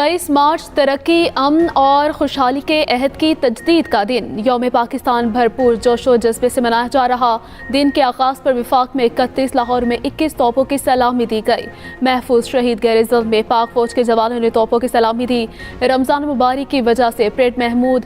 23 मार्च तरक्की, अमन और खुशहाली के अहद की तजदीद का दिन। यौम पाकिस्तान भरपूर जोशो जज्बे से मनाया जा रहा। दिन के आगाज़ पर विफाक में 31, लाहौर में 21 तोपों की सलामी दी गई। महफूज शहीद गैरिजम में पाक फौज के जवानों ने तोपों की सलामी दी। रमज़ान मुबारक की वजह से परेड महमूद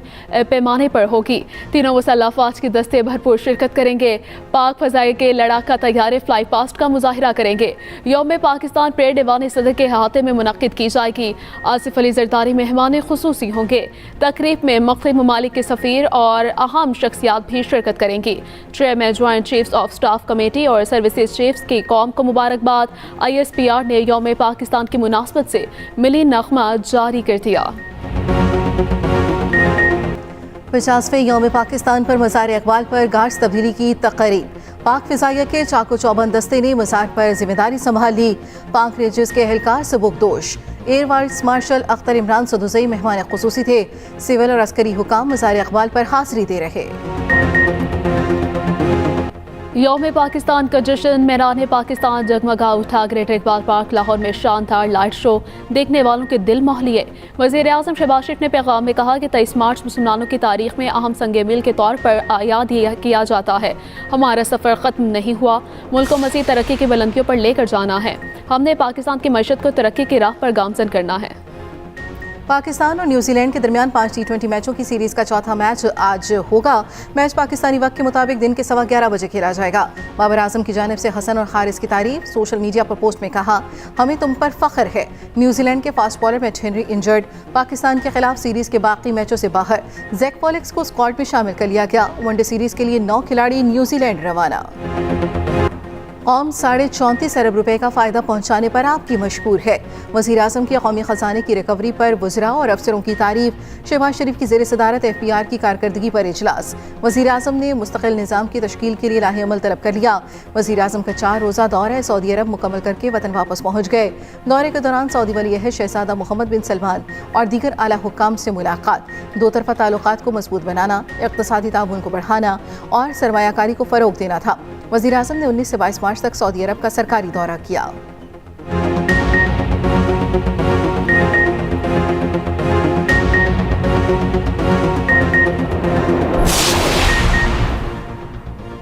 पैमाने पर होगी। तीनों मुसल्लह अफवाज के दस्ते भरपूर शिरकत करेंगे। पाक फजाई के लड़ाका तैयारे फ्लाई पास्ट का मुजाहिरा करेंगे। यौम पाकिस्तान परेड ऐवान सदर के अहाते में मुनक्किद की जाएगी। आसिफ अली जरदारी मेहमान खुसूसी होंगे। तकरीब में मुख्तलिफ ममालिक के सफ़ीर और अहम शख्सियात भी शिरकत करेंगी। Chairman joint chiefs of staff committee और सर्विसेज चीफ्स की कौम को मुबारकबाद। ISPR ने यौम पाकिस्तान की मुनासबत से मिली नगमा जारी कर दिया। 50वें यौम पाकिस्तान पर मज़ार इकबाल पर गार्ड्स तब्दीली की तकरीर। पाक फिजाइया के चाको चौबंद दस्ते ने मज़ार पर जिम्मेदारी संभाल ली। पाक रेंजर्स के एहलकार सबुकदोश। Air vice marshal Akhtar Imran Saduzai मेहमान खुसूसी थे। सिविल और अस्करी हुकाम मज़ार इकबाल पर हाज़िरी दे रहे। यौम पाकिस्तान का जश्न मैदान पाकिस्तान जगमगा उठा। ग्रेटर इकबाल पार्क लाहौर में शानदार लाइट शो देखने वालों के दिल मोह लिए। वज़ीर आज़म शहबाज शरीफ ने पैगाम में कहा कि 23 मार्च मुसलमानों की तारीख में अहम संगे मिल के तौर पर याद किया जाता है। हमारा सफ़र ख़त्म नहीं हुआ, मुल्क को मज़ीद तरक्की की बुलंदियों पर लेकर जाना है। हमने पाकिस्तान की मईशत को तरक्की की राह पर गामज़न करना है। पाकिस्तान और न्यूजीलैंड के दरमियान 5 T20 मैचों की सीरीज का चौथा मैच आज होगा। मैच पाकिस्तानी वक्त के मुताबिक दिन के 11:15 बजे खेला जाएगा। बाबर आजम की जानिब से हसन और हारिस की तारीफ। सोशल मीडिया पर पोस्ट में कहा, हमें तुम पर फख्र है। न्यूजीलैंड के fast bowler match Henry injured. Pakistan के खिलाफ सीरीज के बाकी मैचों से बाहर। जैक पॉलिक्स को स्क्वाड में शामिल कर लिया गया। वनडे सीरीज के लिए 9 खिलाड़ी न्यूजीलैंड रवाना। कौम 34.5 अरब रुपए का फ़ायदा पहुँचाने पर आपकी मशहूर है। वज़ीर आज़म की कौमी ख़जाने की रिकवरी पर वज़रा और अफसरों की तारीफ। शहबाज शरीफ की ज़ेर सदारत FPR की कारकर्दगी पर इजलास। वज़ीर आज़म ने मुस्तक़िल निज़ाम की तश्कील के लिए लाहे अमल तलब कर लिया। वज़ीर आज़म का 4 रोज़ा दौरा सऊदी अरब मुकम्मल करके वतन वापस पहुँच गए। दौरे के दौरान सऊदी वली अहद शहज़ादा मोहम्मद बिन सलमान और दीगर आला हुक्काम से मुलाकात। दो तरफ़ा ताल्लुकात को मजबूत बनाना, इक़्तिसादी ताउन को बढ़ाना और सरमायाकारी को फ़रोग़ देना था। वज़ीर आज़म ने 19 से 22 मार्च तक सऊदी अरब का सरकारी दौरा किया।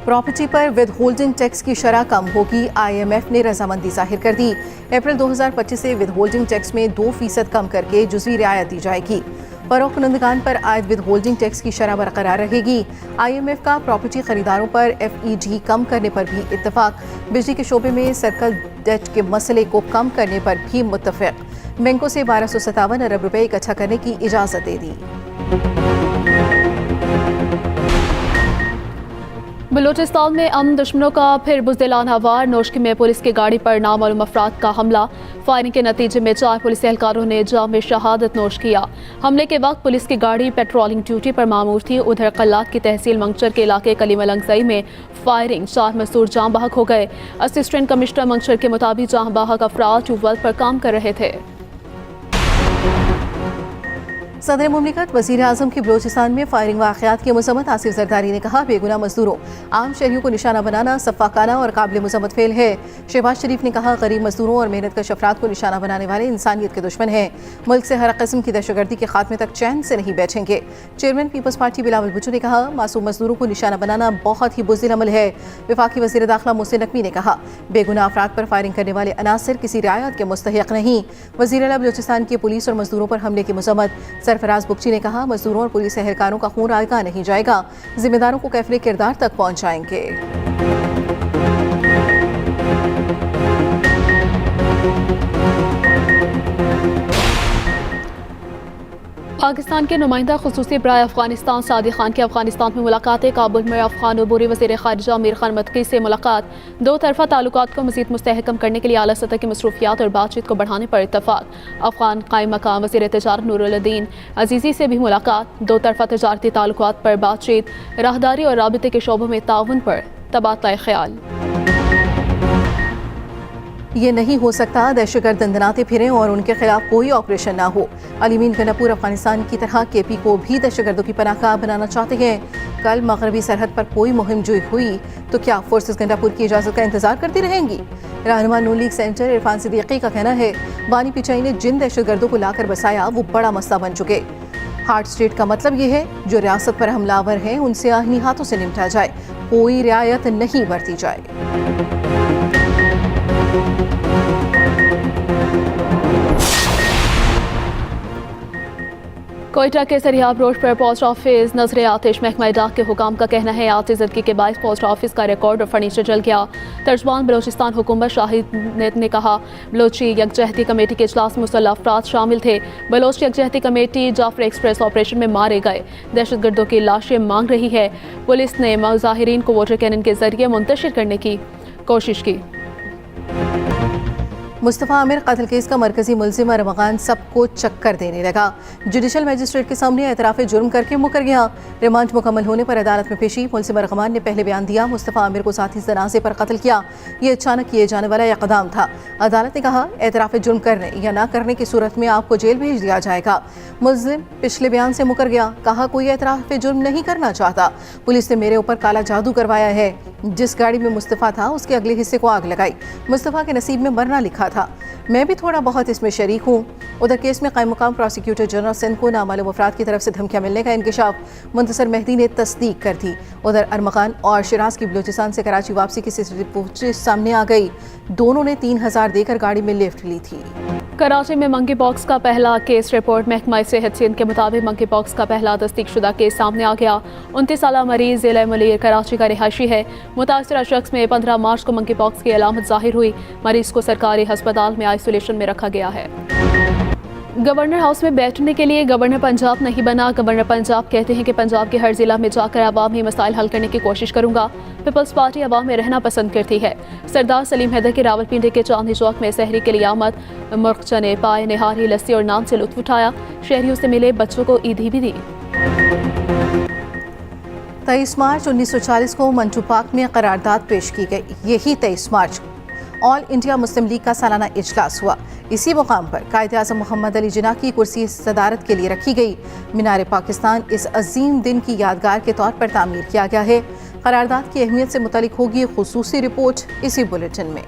प्रॉपर्टी पर विद होल्डिंग टैक्स की शरह कम होगी। IMF ने रजामंदी जाहिर कर दी। अप्रैल 2025 से विद होल्डिंग टैक्स में 2% कम करके जुज़वी रियायत दी जाएगी। फरोख्त कुनंदगान पर आयद विद होल्डिंग टैक्स की शरह बरकरार रहेगी। IMF का प्रॉपर्टी खरीदारों पर FEG कम करने पर भी इत्तफाक। बिजली के शोबे में सर्कल डेट के मसले को कम करने पर भी मुत्तफिक। बैंकों से 1257 अरब रुपए इकट्ठा करने की इजाज़त दे दी। बलूचिस्तान में अमन दुश्मनों का फिर बुज़दिलाना वार। नोशकी में पुलिस की गाड़ी पर नामालूम अफराद का हमला। फायरिंग के नतीजे में 4 पुलिस एहलकारों ने जाम में शहादत नोश किया। हमले के वक्त पुलिस की गाड़ी पेट्रोलिंग ड्यूटी पर मामूर थी। उधर कल्लात की तहसील मंगचर के इलाके कलीमलंगजई में फायरिंग, 4 मजदूर जाम बहक हो गए। असिस्टेंट कमिश्नर मंगचर के मुताबिक जाम बहक अफराद ट्यूबवेल पर काम कर रहे थे। सदर मुमलिकत वज़ीर आज़म की बलूचिस्तान में फायरिंग वाक़यात की मज़म्मत। आसिफ जरदारी ने कहा, बेगुनाह मजदूरों, आम शहरियों को निशाना बनाना सफ़ाकाना और काबिल मज़म्मत फेल है। शहबाज शरीफ ने कहा, गरीब मजदूरों और मेहनत कश अफराद को निशाना बनाने वाले इंसानियत के दुश्मन हैं। मुल्क से हर किस्म की दहशतगर्दी के खात्मे तक चैन से नहीं बैठेंगे। चेयरमैन पीपल्स पार्टी बिलावल भुट्टो ने कहा, मासूम मजदूरों को निशाना बनाना बहुत ही बुज़दिल अमल है। वफाकी वज़ीर दाखिला मोहसिन नकवी ने कहा, बेगुनाह अफराद पर फायरिंग करने वाले अनासर किसी रियायत के मुस्तहिक नहीं। वज़ीर आला बलूचिस्तान की पुलिस और मजदूरों पर हमले की मज़म्मत। सरफराज बुगची ने कहा, मजदूरों और पुलिस एहलकारों का खून आएगा नहीं जाएगा। जिम्मेदारों को कैफले किरदार तक पहुंचाएंगे। पाकिस्तान के नुमाइंदा खुसूसी बराए अफगानिस्तान सादिक खान की अफगानिस्तान में मुलाकातें। काबुल में अफगान उबूरी वज़ीर ख़ारिजा अमीर खान मतकी से मुलाकात। 2 तरफ़ा ताल्लुकात को मज़ीद मुस्तहकम करने के लिए आला सतह की मसरूफियात और बातचीत को बढ़ाने पर इत्तफाक। अफगान कायम मकाम वज़ीर तिजारत नूरुल-दीन अजीज़ी से भी मुलाकात। 2 तरफ़ा तजारती ताल्लुकात पर बातचीत। राहदारी और राबिते के शोबों में ताउन पर तबादला ख्याल। ये नहीं हो सकता, दहशतगर्द दंदनाते फिरें और उनके खिलाफ कोई ऑपरेशन ना हो। अलीमीन गंडापुर अफगानिस्तान की तरह केपी को भी दहशतगर्दों की पनाहगाह बनाना चाहते हैं। कल मगरबी सरहद पर कोई मुहिम जुई हुई तो क्या फोर्सेस गंडापुर की इजाज़त का इंतजार करती रहेंगी? रहनुमा नून लीग सेंटर इरफान सिद्दीकी का कहना है, बानी पिचाई ने जिन दहशतगर्दों को लाकर बसाया वो बड़ा मसला बन चुके। हार्ट स्टेट का मतलब ये है जो रियासत पर हमलावर हैं उनसे आहनी हाथों से निपटा जाए, कोई रियायत नहीं बरती जाए। कोयटा के सरियाब रोड पर पोस्ट ऑफिस नजर आतिश। महकमा डाक के हुकाम का कहना है आतिशदगी के बायस पोस्ट ऑफिस का रिकॉर्ड और फर्नीचर जल गया। तर्जमान बलोचिस्तान हुकूमत शाहिद ने कहा बलोची यकजहती कमेटी के इजलास में मुसल्लह अफराद शामिल थे। बलोच यकजहती कमेटी जाफर एक्सप्रेस ऑपरेशन में मारे गए। दहशतगर्दों की लाशें मांग रही है। पुलिस ने मुजाहिरीन को वाटर कैनन के जरिए मुंतशिर करने की कोशिश की। मुस्तफ़ा आमिर कत्ल केस का मरकजी मुलजिम अरमगान सबको चक्कर देने लगा। जुडिशल मजिस्ट्रेट के सामने एतराफ़ जुर्म करके मुकर गया। रिमांड मुकम्मल होने पर अदालत में पेशी। मुलजिम अरमगान ने पहले बयान दिया मुस्तफ़ा आमिर को साथी जनाजे पर कत्ल किया। ये अचानक किए जाने वाला इक़दाम था। अदालत ने कहा एतराफ़ जुर्म करने या ना करने की सूरत में आपको जेल भेज दिया जाएगा। मुलजिम पिछले बयान से मुकर गया। कहा कोई एतराफ़ जुर्म नहीं करना चाहता। पुलिस ने मेरे ऊपर काला जादू करवाया है। जिस गाड़ी में मुस्तफ़ा था उसके अगले हिस्से को आग लगाई। मुस्तफ़ा के नसीब में मरना लिखा था। मैं भी थोड़ा बहुत इसमें शरीक हूँ। उधर केस में कायम मुकाम प्रोसिक्यूटर जनरल सिंध को नामालूम अफराद की तरफ से धमकियाँ मिलने का इंकशाफ मुंतसर मेहदी ने तस्दीक कर दी। उधर अरमगान और शिराज की बलूचिस्तान से कराची वापसी की सीसीटीवी फुटेज सामने आ गई। दोनों ने 3000 देकर गाड़ी में लिफ्ट ली थी। कराची में मंकी पॉक्स का पहला केस रिपोर्ट। महकमा सेहत सिंध के मुताबिक मंकी पॉक्स का पहला तस्दीकशुदा केस सामने आ गया। 29 साल मरीज जिला मुलीर कराची का रिहायशी है। मुतासरा शख्स में 15 मार्च को मंकी पॉक्स की अलामत जाहिर हुई। मरीज को सरकारी अस्पताल में आइसोलेशन में रखा गया है। गवर्नर हाउस में बैठने के लिए गवर्नर पंजाब नहीं बना। गवर्नर पंजाब कहते हैं कि पंजाब के हर जिला में जाकर अवामी मसाइल हल करने की कोशिश करूंगा। पीपल्स पार्टी अवाम में रहना पसंद करती है। सरदार सलीम हैदर की रावलपिंडी के चांदनी चौक में सहरी के लिए आमद। मुर्ग चने पाए निहारी लस्सी और नान से लुत्फ उठाया। शहरियों से मिले, बच्चों को ईदी भी दी। 23 मार्च 1940 को मंटू पार्क में करारदाद पेश की गई। यही 23 मार्च ऑल इंडिया मुस्लिम लीग का सालाना इजलास हुआ। इसी मुकाम पर कायदे आज़म मोहम्मद अली जिन्ना की कुर्सी सदारत के लिए रखी गई। मीनार पाकिस्तान इस अजीम दिन की यादगार के तौर पर तामीर किया गया है। करारदाद की अहमियत से मुतालिक होगी खुसूसी रिपोर्ट इसी बुलेटिन में।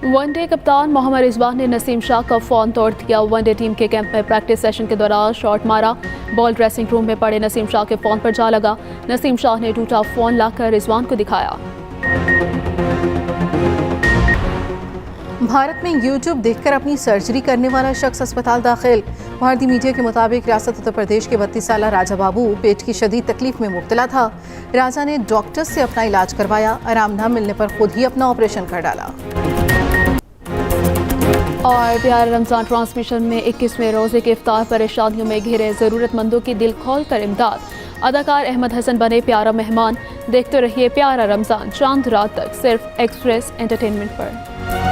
वनडे कप्तान मोहम्मद रिजवान ने नसीम शाह का फोन तोड़ दिया। वनडे टीम के कैंप में प्रैक्टिस सेशन के दौरान शॉट मारा। बॉल ड्रेसिंग रूम में पड़े नसीम शाह के फोन पर जा लगा। नसीम शाह ने टूटा फोन लाकर रिजवान को दिखाया। भारत में यूट्यूब देखकर अपनी सर्जरी करने वाला शख्स अस्पताल दाखिल। भारतीय मीडिया के मुताबिक रियासत उत्तर प्रदेश के 32 साल राजा बाबू पेट की शदीद तकलीफ में मुब्तला था। राजा ने डॉक्टर से अपना इलाज करवाया। आराम न मिलने पर खुद ही अपना ऑपरेशन कर डाला। और प्यारा रमजान ट्रांसमिशन में 21वें रोजे के इफ्तार परेशानियों में घिरे जरूरतमंदों की दिल खोल कर इमदाद। अदाकार अहमद हसन बने प्यारा मेहमान। देखते रहिए प्यारा रमजान चांद रात तक सिर्फ एक्सप्रेस एंटरटेनमेंट पर।